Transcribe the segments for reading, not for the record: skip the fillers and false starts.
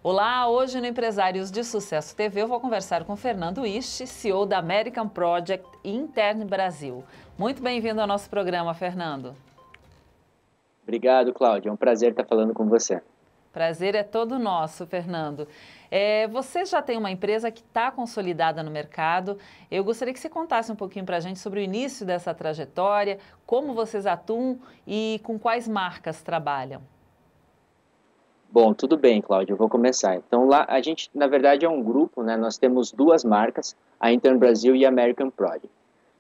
Olá, hoje no Empresários de Sucesso TV eu vou conversar com Fernando Isch, CEO da American Project Intern Brasil. Muito bem-vindo ao nosso programa, Fernando. Obrigado, Cláudia. É um prazer estar falando com você. Prazer é todo nosso, Fernando. Você já tem uma empresa que está consolidada no mercado. Eu gostaria que você contasse um pouquinho para a gente sobre o início dessa trajetória, como vocês atuam e com quais marcas trabalham. Bom, tudo bem, Cláudia, eu vou começar. Então, lá, a gente, na verdade, é um grupo, né? Nós temos duas marcas, a Intern Brasil e a American Project.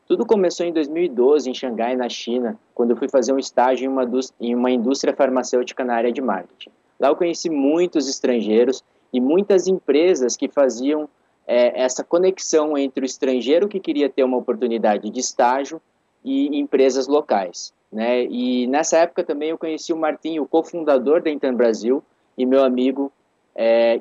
Tudo começou em 2012, em Xangai, na China, quando eu fui fazer um estágio em uma indústria farmacêutica na área de marketing. Lá eu conheci muitos estrangeiros e muitas empresas que faziam essa conexão entre o estrangeiro que queria ter uma oportunidade de estágio e empresas locais, né? E nessa época também eu conheci o Martim, o cofundador da Intern Brasil, e meu amigo,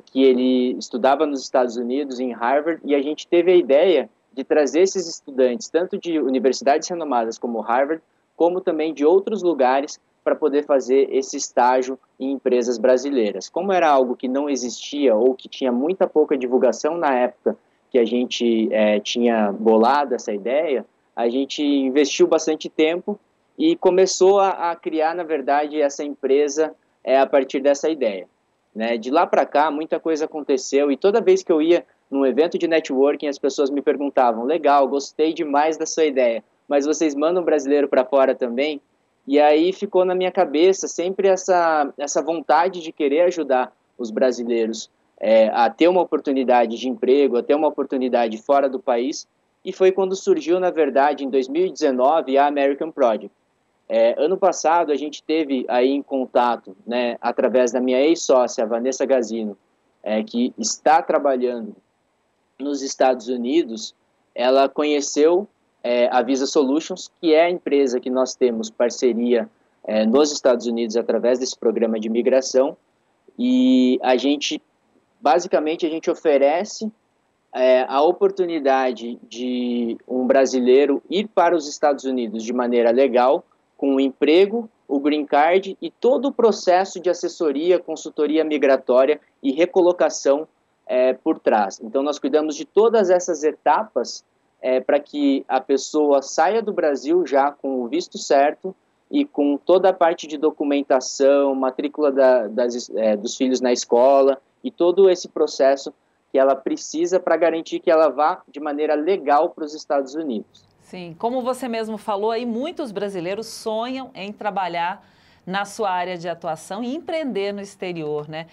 que ele estudava nos Estados Unidos, em Harvard, e a gente teve a ideia de trazer esses estudantes, tanto de universidades renomadas como Harvard, como também de outros lugares, para poder fazer esse estágio em empresas brasileiras. Como era algo que não existia ou que tinha muita pouca divulgação na época que a gente tinha bolado essa ideia, a gente investiu bastante tempo e começou a criar, na verdade, essa empresa a partir dessa ideia, né? De lá para cá, muita coisa aconteceu e toda vez que eu ia num evento de networking, as pessoas me perguntavam, legal, gostei demais da sua ideia, mas vocês mandam brasileiro para fora também? E aí ficou na minha cabeça sempre essa vontade de querer ajudar os brasileiros a ter uma oportunidade de emprego, a ter uma oportunidade fora do país, e foi quando surgiu, na verdade, em 2019, a American Project. Ano passado, a gente teve aí em contato, né, através da minha ex-sócia, Vanessa Gazino, que está trabalhando nos Estados Unidos. Ela conheceu a Visa Solutions, que é a empresa que nós temos parceria nos Estados Unidos através desse programa de imigração, e basicamente, a gente oferece a oportunidade de um brasileiro ir para os Estados Unidos de maneira legal, com o emprego, o green card e todo o processo de assessoria, consultoria migratória e recolocação por trás. Então, nós cuidamos de todas essas etapas para que a pessoa saia do Brasil já com o visto certo e com toda a parte de documentação, matrícula dos filhos na escola e todo esse processo que ela precisa para garantir que ela vá de maneira legal para os Estados Unidos. Sim, como você mesmo falou, aí muitos brasileiros sonham em trabalhar na sua área de atuação e empreender no exterior, né?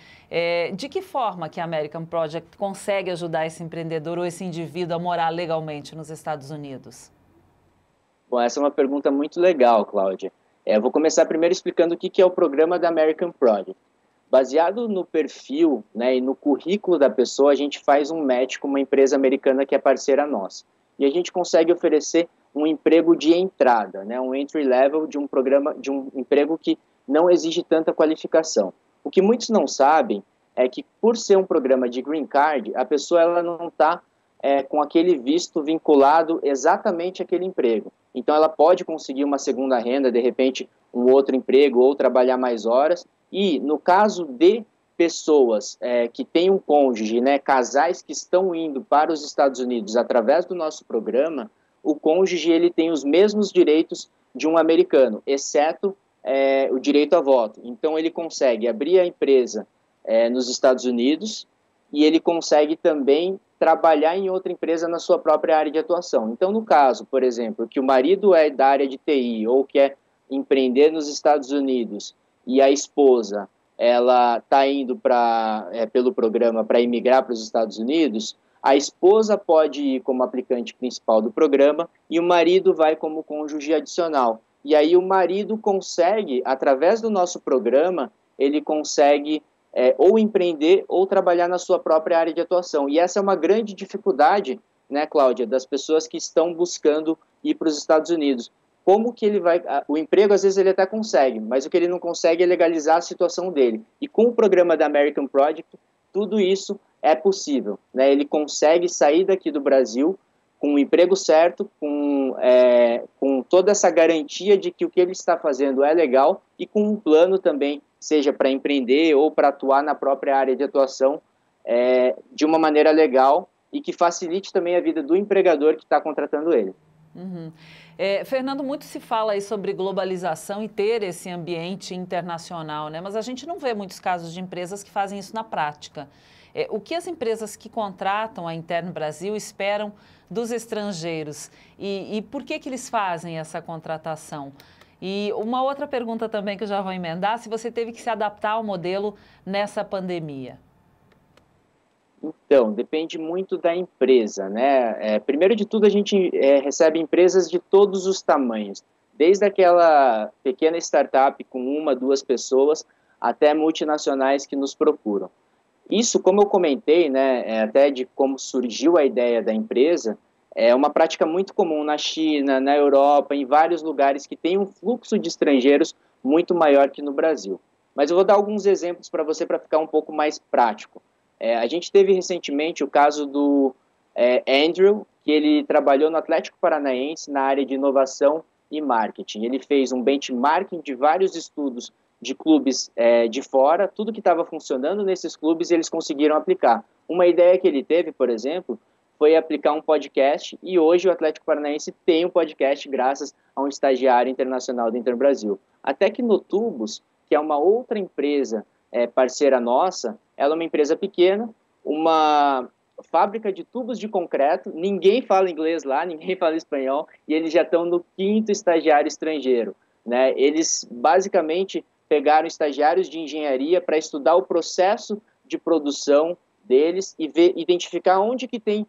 De que forma que a American Project consegue ajudar esse empreendedor ou esse indivíduo a morar legalmente nos Estados Unidos? Bom, essa é uma pergunta muito legal, Cláudia. Eu vou começar primeiro explicando o que é o programa da American Project. Baseado no perfil, né, e no currículo da pessoa, a gente faz um match com uma empresa americana que é parceira nossa. E a gente consegue oferecer um emprego de entrada, né, um entry level de um emprego que não exige tanta qualificação. O que muitos não sabem é que, por ser um programa de green card, a pessoa ela não está com aquele visto vinculado exatamente àquele emprego. Então, ela pode conseguir uma segunda renda, de repente, um outro emprego ou trabalhar mais horas. E, no caso de pessoas que têm um cônjuge, né, casais que estão indo para os Estados Unidos através do nosso programa, o cônjuge ele tem os mesmos direitos de um americano, exceto o direito a voto. Então, ele consegue abrir a empresa nos Estados Unidos e ele consegue também trabalhar em outra empresa na sua própria área de atuação. Então, no caso, por exemplo, que o marido é da área de TI ou quer empreender nos Estados Unidos e a esposa ela está indo pelo programa para imigrar para os Estados Unidos, a esposa pode ir como aplicante principal do programa e o marido vai como cônjuge adicional. E aí o marido consegue, através do nosso programa, ele consegue ou empreender ou trabalhar na sua própria área de atuação. E essa é uma grande dificuldade, né, Cláudia, das pessoas que estão buscando ir para os Estados Unidos. Como que ele vai... O emprego, às vezes, ele até consegue, mas o que ele não consegue é legalizar a situação dele. E com o programa da American Project, tudo isso é possível, né? Ele consegue sair daqui do Brasil com o emprego certo, com toda essa garantia de que o que ele está fazendo é legal e com um plano também seja para empreender ou para atuar na própria área de atuação de uma maneira legal e que facilite também a vida do empregador que está contratando ele. Uhum. Fernando, muito se fala aí sobre globalização e ter esse ambiente internacional, né? Mas a gente não vê muitos casos de empresas que fazem isso na prática. O que as empresas que contratam a Interno Brasil esperam dos estrangeiros e por que eles fazem essa contratação? E uma outra pergunta também que eu já vou emendar, se você teve que se adaptar ao modelo nessa pandemia. Então, depende muito da empresa, né? Primeiro de tudo, a gente recebe empresas de todos os tamanhos, desde aquela pequena startup com uma, duas pessoas, até multinacionais que nos procuram. Isso, como eu comentei, né, até de como surgiu a ideia da empresa, é uma prática muito comum na China, na Europa, em vários lugares que tem um fluxo de estrangeiros muito maior que no Brasil. Mas eu vou dar alguns exemplos para você para ficar um pouco mais prático. A gente teve recentemente o caso do Andrew, que ele trabalhou no Atlético Paranaense na área de inovação e marketing. Ele fez um benchmarking de vários estudos de clubes de fora, tudo que estava funcionando nesses clubes eles conseguiram aplicar. Uma ideia que ele teve, por exemplo, foi aplicar um podcast e hoje o Atlético Paranaense tem um podcast graças a um estagiário internacional do Interno Brasil. A Tecnotubos, que é uma outra empresa parceira nossa, ela é uma empresa pequena, uma fábrica de tubos de concreto, ninguém fala inglês lá, ninguém fala espanhol, e eles já estão no 5º estagiário estrangeiro, né? Eles basicamente pegaram estagiários de engenharia para estudar o processo de produção deles e identificar onde que tem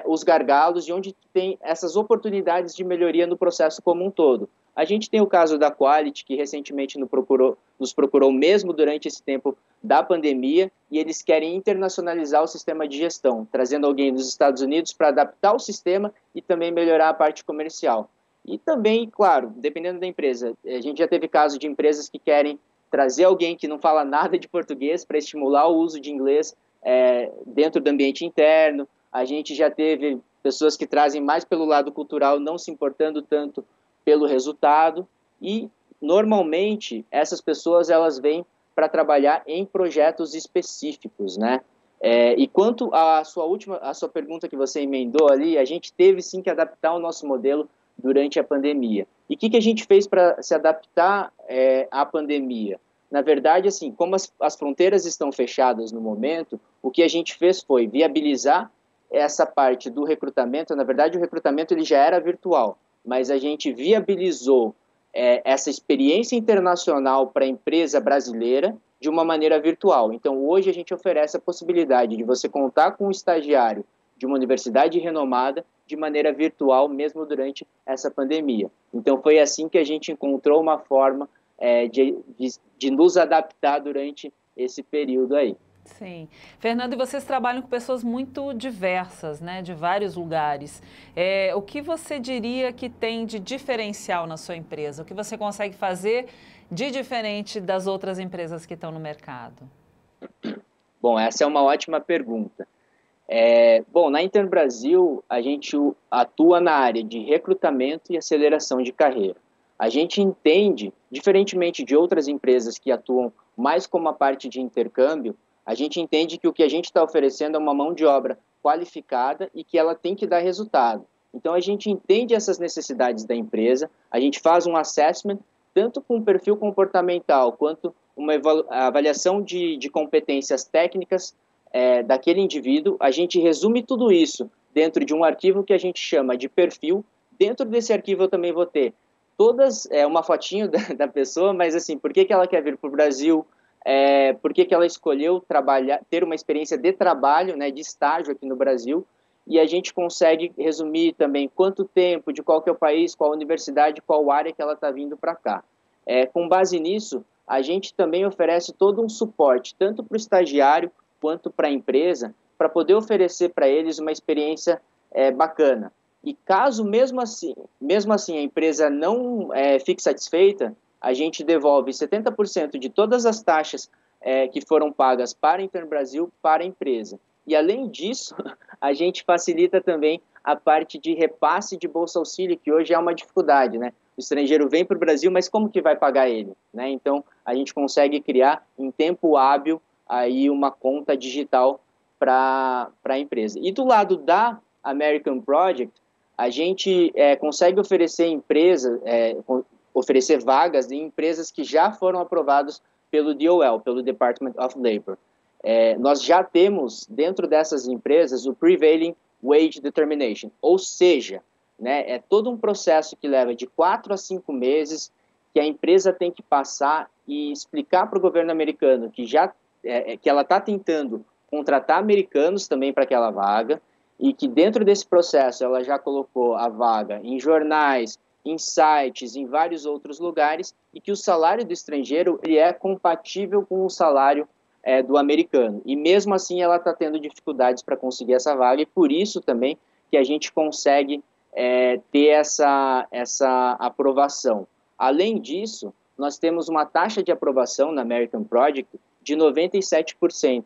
os gargalos e onde tem essas oportunidades de melhoria no processo como um todo. A gente tem o caso da Quality, que recentemente nos procurou mesmo durante esse tempo da pandemia, e eles querem internacionalizar o sistema de gestão, trazendo alguém dos Estados Unidos para adaptar o sistema e também melhorar a parte comercial. E também, claro, dependendo da empresa, a gente já teve caso de empresas que querem trazer alguém que não fala nada de português para estimular o uso de inglês dentro do ambiente interno. A gente já teve pessoas que trazem mais pelo lado cultural, não se importando tanto pelo resultado, e normalmente essas pessoas elas vêm para trabalhar em projetos específicos, né? E quanto à sua pergunta que você emendou ali, a gente teve sim que adaptar o nosso modelo durante a pandemia. E o que a gente fez para se adaptar à pandemia? Na verdade, assim, como as fronteiras estão fechadas no momento, o que a gente fez foi viabilizar essa parte do recrutamento. Na verdade, o recrutamento ele já era virtual, mas a gente viabilizou essa experiência internacional para a empresa brasileira de uma maneira virtual. Então, hoje a gente oferece a possibilidade de você contar com um estagiário de uma universidade renomada de maneira virtual, mesmo durante essa pandemia. Então, foi assim que a gente encontrou uma forma de nos adaptar durante esse período aí. Sim. Fernando, e vocês trabalham com pessoas muito diversas, né, de vários lugares. O que você diria que tem de diferencial na sua empresa? O que você consegue fazer de diferente das outras empresas que estão no mercado? Bom, essa é uma ótima pergunta. Bom, na Interno Brasil, a gente atua na área de recrutamento e aceleração de carreira. A gente entende, diferentemente de outras empresas que atuam mais como a parte de intercâmbio, a gente entende que o que a gente está oferecendo é uma mão de obra qualificada e que ela tem que dar resultado. Então, a gente entende essas necessidades da empresa, a gente faz um assessment, tanto com o perfil comportamental, quanto uma avaliação de competências técnicas daquele indivíduo. A gente resume tudo isso dentro de um arquivo que a gente chama de perfil. Dentro desse arquivo eu também vou ter uma fotinho da pessoa, mas assim, por que ela quer vir para o Brasil, por que ela escolheu ter uma experiência de trabalho, né, de estágio aqui no Brasil, e a gente consegue resumir também quanto tempo, de qual que é o país, qual universidade, qual área que ela está vindo para cá. Com base nisso, a gente também oferece todo um suporte, tanto para o estagiário quanto para a empresa, para poder oferecer para eles uma experiência bacana. E caso mesmo assim a empresa não fique satisfeita, a gente devolve 70% de todas as taxas que foram pagas para a Interno Brasil para a empresa. E além disso, a gente facilita também a parte de repasse de Bolsa Auxílio, que hoje é uma dificuldade, né? o estrangeiro vem para o Brasil, mas como que vai pagar ele, né? Então, a gente consegue criar em tempo hábil aí uma conta digital para a empresa. E do lado da American Project, a gente consegue oferecer oferecer vagas em empresas que já foram aprovadas pelo DOL, pelo Department of Labor. Nós já temos dentro dessas empresas o Prevailing Wage Determination, ou seja, né, é todo um processo que leva de 4 a 5 meses que a empresa tem que passar e explicar para o governo americano que ela está tentando contratar americanos também para aquela vaga e que dentro desse processo ela já colocou a vaga em jornais, em sites, em vários outros lugares e que o salário do estrangeiro ele é compatível com o salário do americano. E mesmo assim ela está tendo dificuldades para conseguir essa vaga e por isso também que a gente consegue ter essa aprovação. Além disso, nós temos uma taxa de aprovação na American Project de 97%.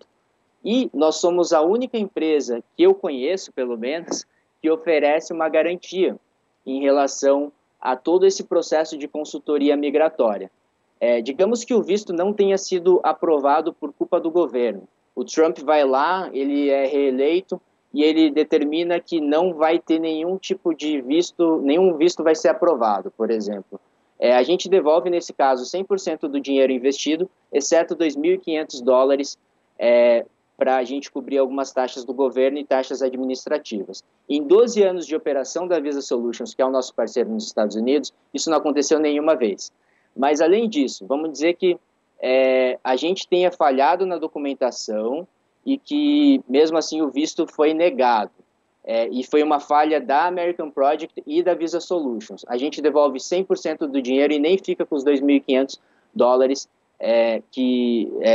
E nós somos a única empresa que eu conheço, pelo menos, que oferece uma garantia em relação a todo esse processo de consultoria migratória. Digamos que o visto não tenha sido aprovado por culpa do governo. O Trump vai lá, ele é reeleito e ele determina que não vai ter nenhum tipo de visto, nenhum visto vai ser aprovado, por exemplo. A gente devolve, nesse caso, 100% do dinheiro investido, exceto $2.500 para a gente cobrir algumas taxas do governo e taxas administrativas. Em 12 anos de operação da Visa Solutions, que é o nosso parceiro nos Estados Unidos, isso não aconteceu nenhuma vez. Mas, além disso, vamos dizer que a gente tenha falhado na documentação e que, mesmo assim, o visto foi negado. E foi uma falha da American Project e da Visa Solutions. A gente devolve 100% do dinheiro e nem fica com os $2.500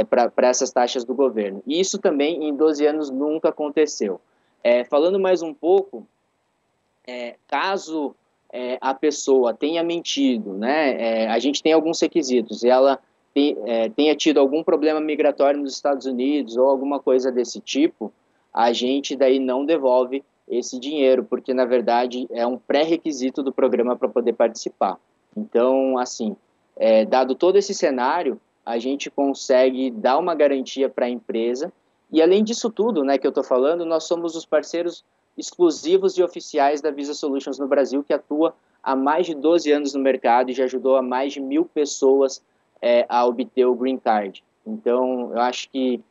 para essas taxas do governo. E isso também, em 12 anos, nunca aconteceu. Falando mais um pouco, caso a pessoa tenha mentido, né, a gente tem alguns requisitos, e ela tenha tido algum problema migratório nos Estados Unidos ou alguma coisa desse tipo, a gente daí não devolve esse dinheiro, porque, na verdade, é um pré-requisito do programa para poder participar. Então, assim, dado todo esse cenário, a gente consegue dar uma garantia para a empresa e, além disso tudo, né, que eu estou falando, nós somos os parceiros exclusivos e oficiais da Visa Solutions no Brasil, que atua há mais de 12 anos no mercado e já ajudou a mais de 1.000 pessoas a obter o Green Card. Então, eu acho que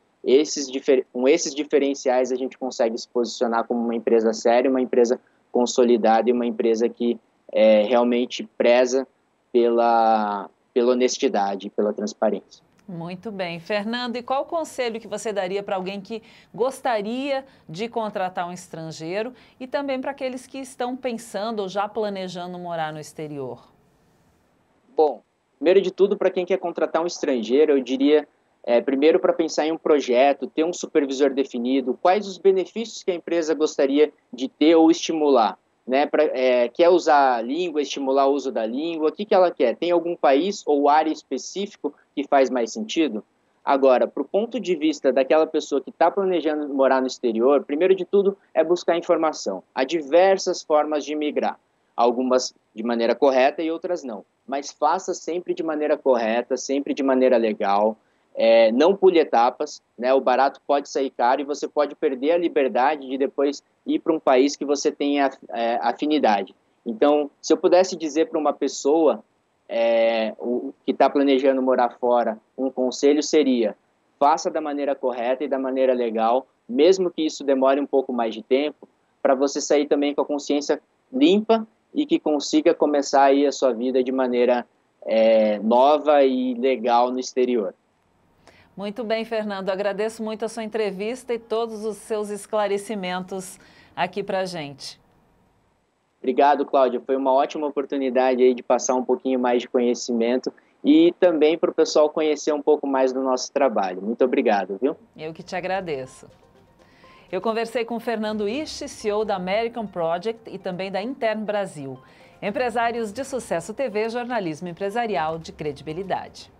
com esses diferenciais a gente consegue se posicionar como uma empresa séria, uma empresa consolidada e uma empresa que realmente preza pela honestidade e pela transparência. Muito bem. Fernando, e qual o conselho que você daria para alguém que gostaria de contratar um estrangeiro e também para aqueles que estão pensando ou já planejando morar no exterior? Bom, primeiro de tudo, para quem quer contratar um estrangeiro, eu diria, primeiro para pensar em um projeto, ter um supervisor definido, quais os benefícios que a empresa gostaria de ter ou estimular. Né, quer usar a língua, estimular o uso da língua, o que ela quer? Tem algum país ou área específico que faz mais sentido? Agora, para o ponto de vista daquela pessoa que está planejando morar no exterior, primeiro de tudo é buscar informação. Há diversas formas de migrar, algumas de maneira correta e outras não, mas faça sempre de maneira correta, sempre de maneira legal. Não pule etapas, né? O barato pode sair caro e você pode perder a liberdade de depois ir para um país que você tenha afinidade. Então, se eu pudesse dizer para uma pessoa que está planejando morar fora, um conselho seria: faça da maneira correta e da maneira legal, mesmo que isso demore um pouco mais de tempo, para você sair também com a consciência limpa e que consiga começar aí a sua vida de maneira nova e legal no exterior. Muito bem, Fernando. Agradeço muito a sua entrevista e todos os seus esclarecimentos aqui para a gente. Obrigado, Cláudia. Foi uma ótima oportunidade aí de passar um pouquinho mais de conhecimento e também para o pessoal conhecer um pouco mais do nosso trabalho. Muito obrigado, viu? Eu que te agradeço. Eu conversei com o Fernando Isch, CEO da American Project e também da Intern Brasil. Empresários de Sucesso TV, jornalismo empresarial de credibilidade.